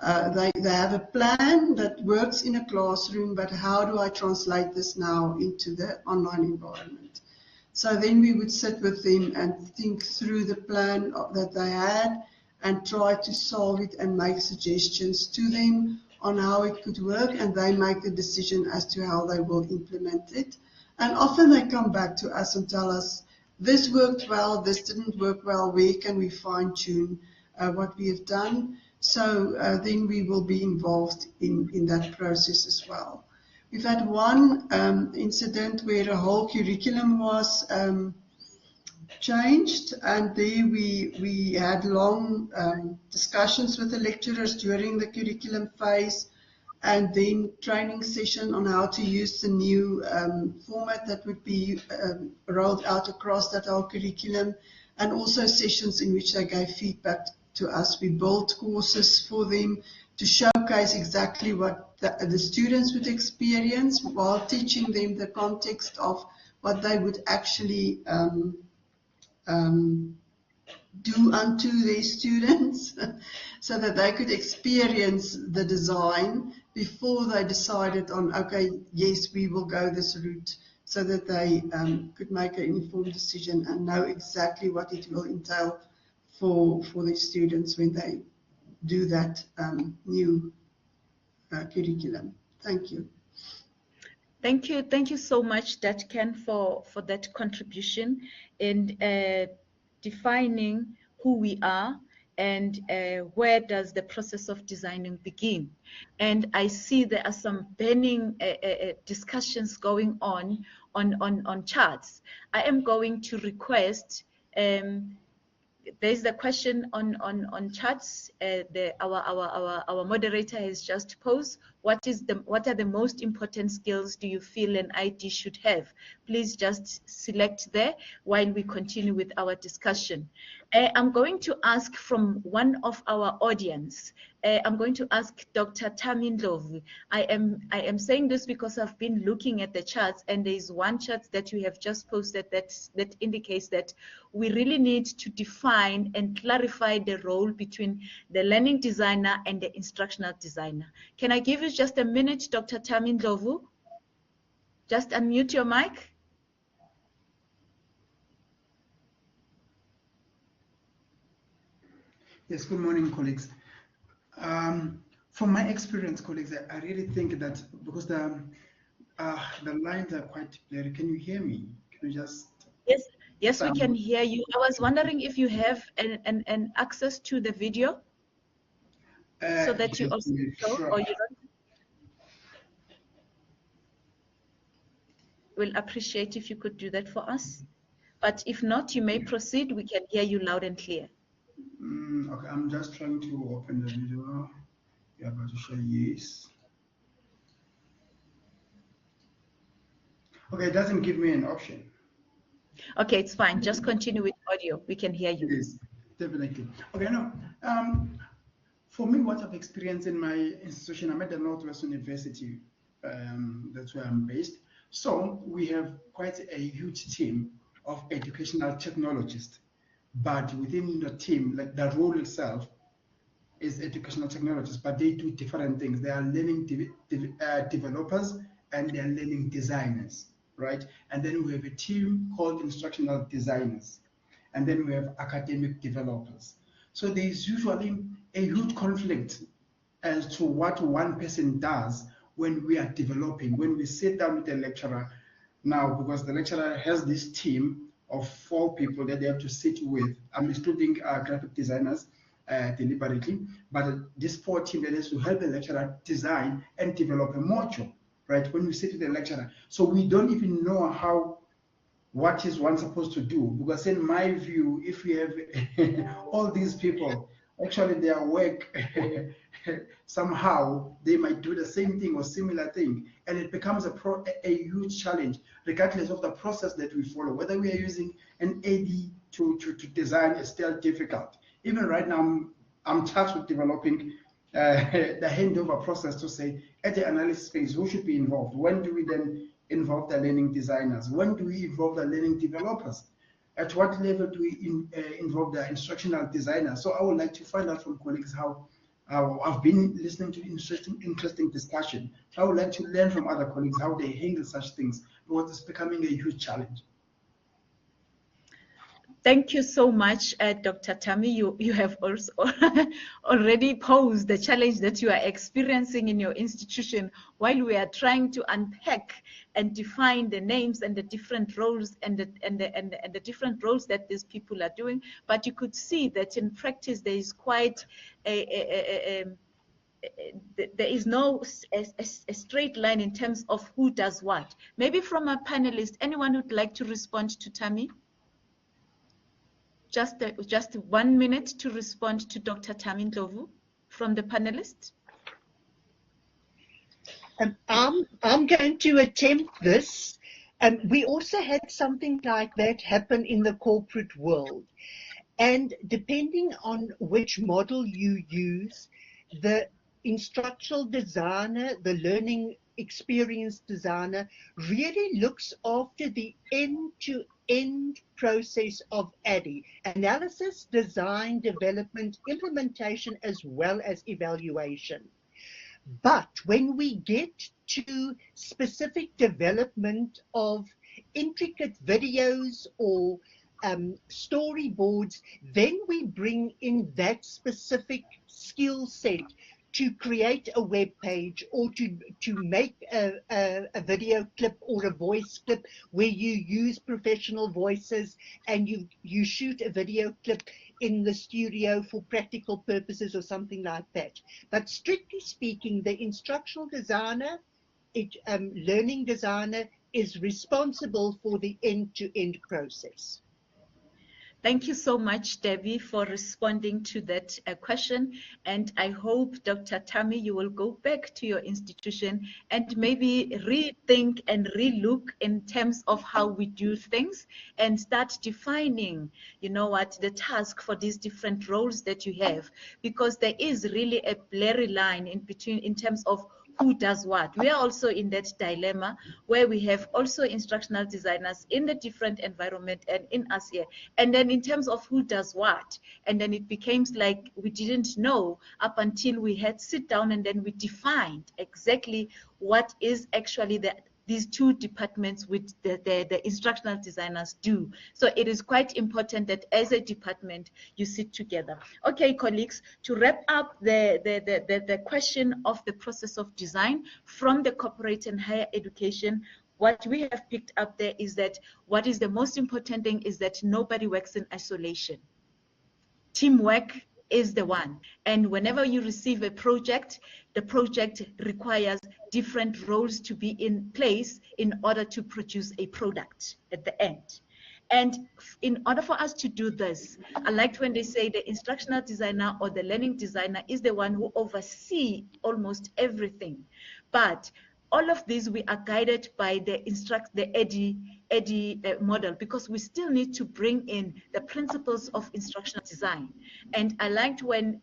They have a plan that works in a classroom, but how do I translate this now into the online environment? So then we would sit with them and think through the plan that they had and try to solve it and make suggestions to them on how it could work, and they make the decision as to how they will implement it. And often they come back to us and tell us, this worked well, this didn't work well, where can we fine-tune what we have done? So then we will be involved in that process as well. We've had one incident where a whole curriculum was changed, and there we had long discussions with the lecturers during the curriculum phase, and then training session on how to use the new format that would be rolled out across that whole curriculum, and also sessions in which they gave feedback to us. We built courses for them to showcase exactly what the students would experience while teaching them the context of what they would actually do unto their students so that they could experience the design before they decided on, okay, yes, we will go this route, so that they could make an informed decision and know exactly what it will entail for the students when they do that new curriculum. Thank you. Thank you so much, Ken, for that contribution in defining who we are and where does the process of designing begin. And I see there are some burning discussions going on charts. I am going to request, there's the question on charts. Our moderator has just posed. What are the most important skills do you feel an ID should have? Please just select there while we continue with our discussion. I'm going to ask from one of our audience. I'm going to ask Dr. Tami Ndlovu. I am saying this because I've been looking at the charts, and there is one chart that you have just posted that indicates that we really need to define and clarify the role between the learning designer and the instructional designer. Can I give you just a minute, Dr. Tami Ndlovu? Just unmute your mic. Yes, good morning, colleagues. From my experience, colleagues, I really think that because the lines are quite blurry. Can you hear me? Can you just? Yes, we can hear you. I was wondering if you have an access to the video so that you also show, sure. or you don't. We'll appreciate if you could do that for us. But if not, you may proceed. We can hear you loud and clear. Okay, I'm just trying to open the video. You're about to show yes. Okay, it doesn't give me an option. Okay, it's fine. Just continue with audio. We can hear you. Yes, definitely. Okay, now, for me, what I've experienced in my institution, I'm at the Northwest University. That's where I'm based. So we have quite a huge team of educational technologists. But within the team, like the role itself is educational technologists, but they do different things. They are learning developers and they are learning designers, right? And then we have a team called instructional designers. And then we have academic developers. So there's usually a huge conflict as to what one person does when we are developing, when we sit down with the lecturer now, because the lecturer has this team of 4 people that they have to sit with. I'm excluding graphic designers deliberately, but this 4 team that has to help the lecturer design and develop a module, right? When we sit with the lecturer, so we don't even know what is one supposed to do, because in my view, if we have all these people, actually their work somehow they might do the same thing or similar thing, and it becomes a huge challenge regardless of the process that we follow. Whether we are using an AD to design is still difficult. Even right now I'm tasked with developing the handover process to say at the analysis phase who should be involved, when do we then involve the learning designers, when do we involve the learning developers, at what level do we involve the instructional designers. So I would like to find out from colleagues how I've been listening to interesting discussion. I would like to learn from other colleagues how they handle such things because it's becoming a huge challenge. Thank you so much, Dr. Tammy. You have also already posed the challenge that you are experiencing in your institution while we are trying to unpack and define the names and the different roles and the different roles that these people are doing. But you could see that in practice there is quite there is no a straight line in terms of who does what. Maybe from a panelist, anyone would like to respond to Tammy? Just 1 minute to respond to Dr. Tammy Ndlovu from the panelists. I'm going to attempt this. We also had something like that happen in the corporate world. And depending on which model you use, the instructional designer, the learning experience designer really looks after the end-to-end process of ADDIE: analysis, design, development, implementation, as well as evaluation. But when we get to specific development of intricate videos or storyboards, then we bring in that specific skill set to create a web page or to make a video clip or a voice clip where you use professional voices and you shoot a video clip in the studio for practical purposes or something like that. But strictly speaking, the instructional designer, learning designer, is responsible for the end-to-end process. Thank you so much, Debbie, for responding to that question. And I hope, Dr. Tammy, you will go back to your institution and maybe rethink and relook in terms of how we do things and start defining, you know what, the task for these different roles that you have, because there is really a blurry line in between in terms of who does what. We are also in that dilemma where we have also instructional designers in the different environment and in us here. And then in terms of who does what, and then it becomes like we didn't know up until we had sit down and then we defined exactly what is actually these two departments which the instructional designers do. So it is quite important that as a department you sit together. Okay, colleagues, to wrap up the question of the process of design from the corporate and higher education, what we have picked up there is that what is the most important thing is that nobody works in isolation. Teamwork is the one. And whenever you receive a project, the project requires different roles to be in place in order to produce a product at the end. And in order for us to do this, I liked when they say the instructional designer or the learning designer is the one who oversees almost everything. But all of these, we are guided by the ADDIE model, because we still need to bring in the principles of instructional design. And I liked when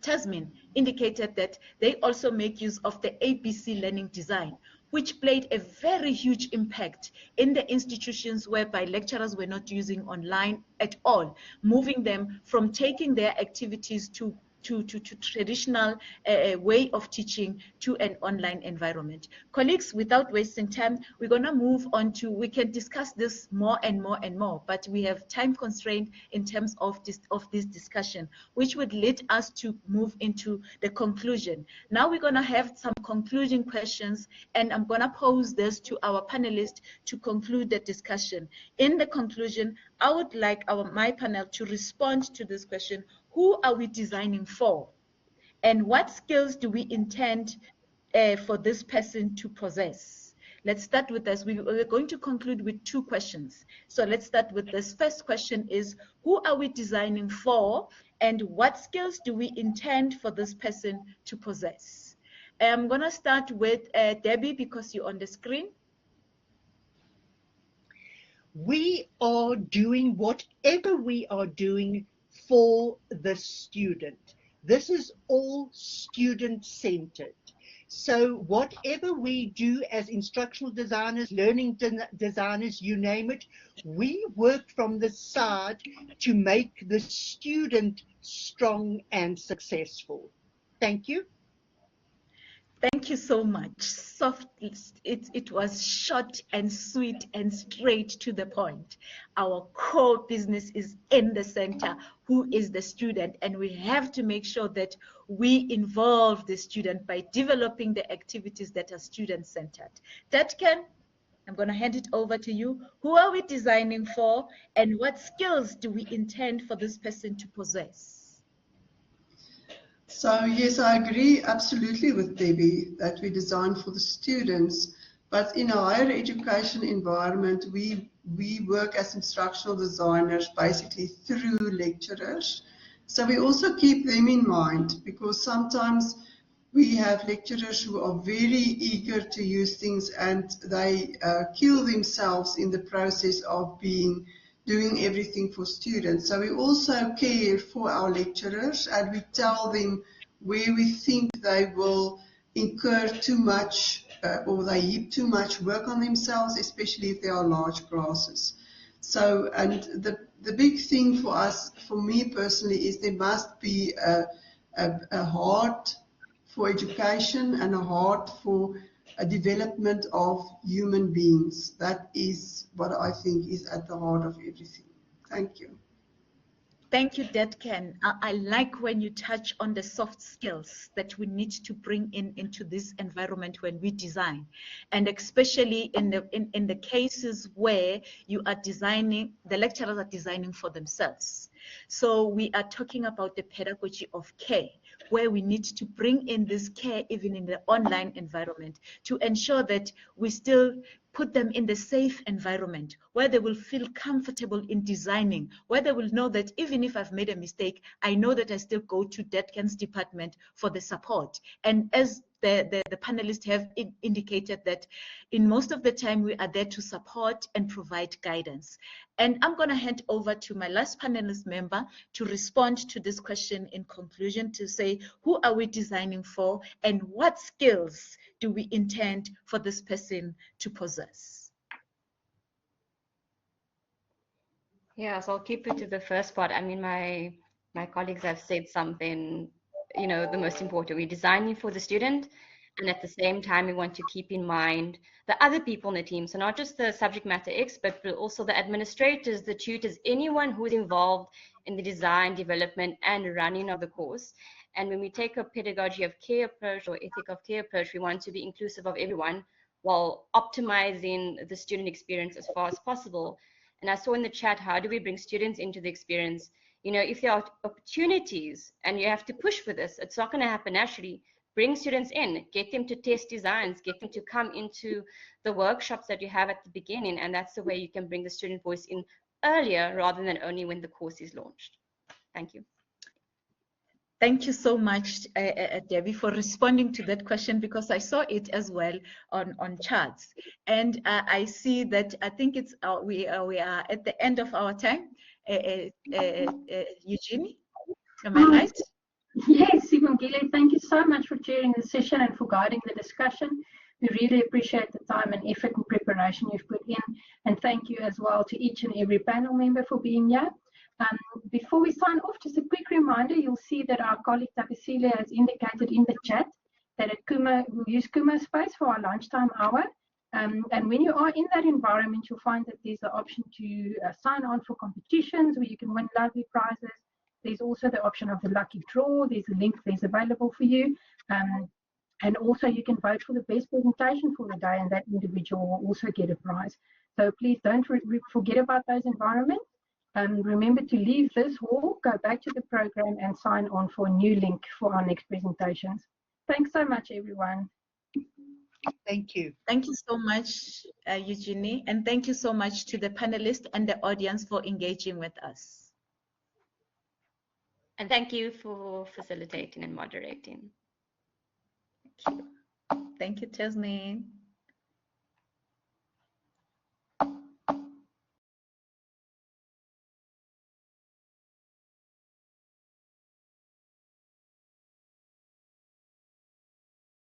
Tasmin indicated that they also make use of the ABC learning design, which played a very huge impact in the institutions whereby lecturers were not using online at all, moving them from taking their activities to traditional way of teaching to an online environment. Colleagues, without wasting time, we're going to move on to, we can discuss this more and more and more, but we have time constraint in terms of this discussion, which would lead us to move into the conclusion. Now we're going to have some concluding questions, and I'm going to pose this to our panelists to conclude the discussion. In the conclusion, I would like my panel to respond to this question: who are we designing for? And what skills do we intend for this person to possess? Let's start with this. We're going to conclude with two questions. So let's start with this. First question is, who are we designing for? And what skills do we intend for this person to possess? I'm going to start with Debbie, because you're on the screen. We are doing whatever we are doing for the student. This is all student-centered. So whatever we do as instructional designers, learning designers, you name it, we work from the side to make the student strong and successful. Thank you. Thank you so much. Soft, it was short and sweet and straight to the point. Our core business is in the center. Who is the student? And we have to make sure that we involve the student by developing the activities that are student-centered. I'm going to hand it over to you. Who are we designing for? And what skills do we intend for this person to possess? So yes, I agree absolutely with Debbie that we design for the students, but in a higher education environment, we work as instructional designers basically through lecturers. So we also keep them in mind, because sometimes we have lecturers who are very eager to use things, and they kill themselves in the process of doing everything for students. So we also care for our lecturers, and we tell them where we think they will incur too much or they heap too much work on themselves, especially if they are large classes. So, and the big thing for us, for me personally, is there must be a heart for education and a heart for a development of human beings. That is what I think is at the heart of everything. Thank you. Thank you, Detken. I like when you touch on the soft skills that we need to bring into this environment when we design, and especially in the cases where you are designing, the lecturers are designing for themselves. So we are talking about the pedagogy of care, where we need to bring in this care even in the online environment to ensure that we still put them in the safe environment where they will feel comfortable in designing, where they will know that even if I've made a mistake, I know that I still go to Detken's department for the support. And as the panelists have indicated, that in most of the time we are there to support and provide guidance. And I'm going to hand over to my last panelist member to respond to this question in conclusion, to say, who are we designing for and what skills do we intend for this person to possess? Yeah, so I'll keep it to the first part. I mean, my colleagues have said something, you know, the most important. We're designing for the student, and at the same time, we want to keep in mind the other people in the team. So not just the subject matter expert, but also the administrators, the tutors, anyone who is involved in the design, development, and running of the course. And when we take a pedagogy of care approach or ethic of care approach, we want to be inclusive of everyone while optimizing the student experience as far as possible. And I saw in the chat, how do we bring students into the experience? You know, if there are opportunities and you have to push for this, it's not going to happen naturally. Bring students in, get them to test designs, get them to come into the workshops that you have at the beginning. And that's the way you can bring the student voice in earlier rather than only when the course is launched. Thank you. Thank you so much, Debbie, for responding to that question, because I saw it as well on charts. And I see that I think it's we are at the end of our time. Eugenie, am I right? Yes, Sibongile, thank you so much for chairing the session and for guiding the discussion. We really appreciate the time and effort and preparation you've put in. And thank you as well to each and every panel member for being here. Before we sign off, just a quick reminder, you'll see that our colleague Tapisile has indicated in the chat that at Kuma, we'll use Kuma Space for our lunchtime hour. And when you are in that environment, you'll find that there's the option to sign on for competitions where you can win lovely prizes. There's also the option of the lucky draw. There's a link that's available for you. And also you can vote for the best presentation for the day, and that individual will also get a prize. So please don't forget about those environments. Remember to leave this hall, go back to the program and sign on for a new link for our next presentations. Thanks so much, everyone. Thank you. Thank you so much, Eugenie, and thank you so much to the panelists and the audience for engaging with us. And thank you for facilitating and moderating. Thank you, Tasneem.